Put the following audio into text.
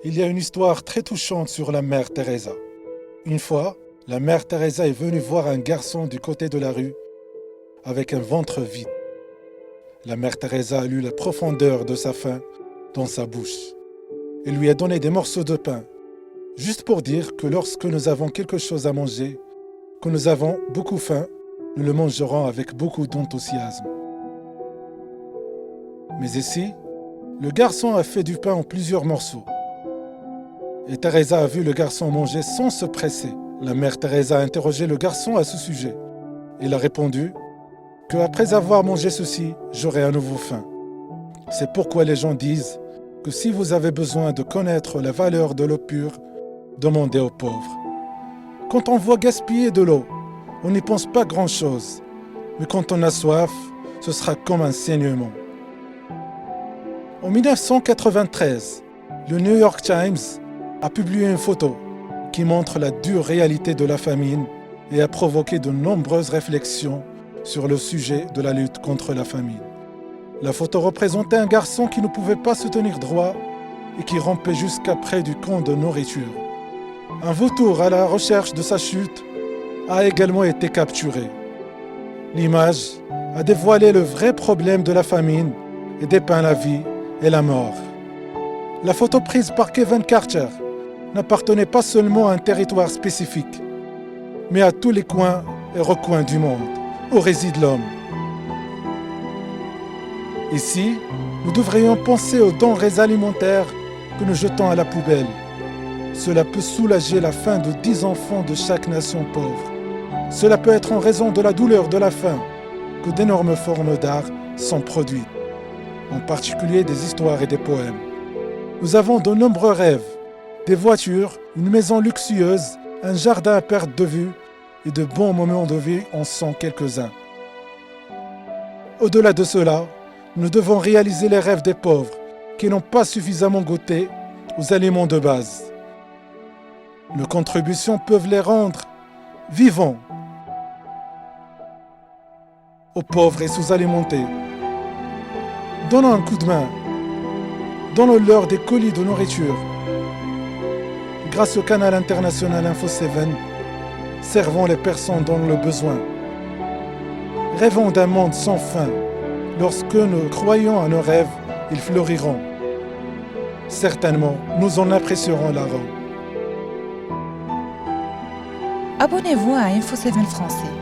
Il y a une histoire très touchante sur la mère Teresa. Une fois, la mère Teresa est venue voir un garçon du côté de la rue avec un ventre vide. La mère Teresa a lu la profondeur de sa faim dans sa bouche et lui a donné des morceaux de pain, juste pour dire que lorsque nous avons quelque chose à manger, que nous avons beaucoup faim, nous le mangerons avec beaucoup d'enthousiasme. Mais ici, le garçon a fait du pain en plusieurs morceaux. Et Teresa a vu le garçon manger sans se presser. La mère Teresa a interrogé le garçon à ce sujet. Il a répondu qu'après avoir mangé ceci, j'aurai à nouveau faim. C'est pourquoi les gens disent que si vous avez besoin de connaître la valeur de l'eau pure, demandez aux pauvres. Quand on voit gaspiller de l'eau, on n'y pense pas grand-chose. Mais quand on a soif, ce sera comme un saignement. En 1993, le New York Times a publié une photo qui montre la dure réalité de la famine et a provoqué de nombreuses réflexions sur le sujet de la lutte contre la famine. La photo représentait un garçon qui ne pouvait pas se tenir droit et qui rampait jusqu'à près du camp de nourriture. Un vautour à la recherche de sa chute a également été capturé. L'image a dévoilé le vrai problème de la famine et dépeint la vie et la mort. La photo prise par Kevin Karcher n'appartenait pas seulement à un territoire spécifique, mais à tous les coins et recoins du monde où réside l'homme. Ici, nous devrions penser aux denrées alimentaires que nous jetons à la poubelle. Cela peut soulager la faim de 10 enfants de chaque nation pauvre. Cela peut être en raison de la douleur de la faim que d'énormes formes d'art sont produites, en particulier des histoires et des poèmes. Nous avons de nombreux rêves, des voitures, une maison luxueuse, un jardin à perte de vue et de bons moments de vie en sont quelques-uns. Au-delà de cela, nous devons réaliser les rêves des pauvres qui n'ont pas suffisamment goûté aux aliments de base. Nos contributions peuvent les rendre vivants aux pauvres et sous-alimentés. Donnons un coup de main. Donnons-leur des colis de nourriture. Grâce au canal international Info 7, servons les personnes dans le besoin. Rêvons d'un monde sans fin. Lorsque nous croyons à nos rêves, ils fleuriront. Certainement, nous en apprécierons l'arôme. Abonnez-vous à Info 7 français.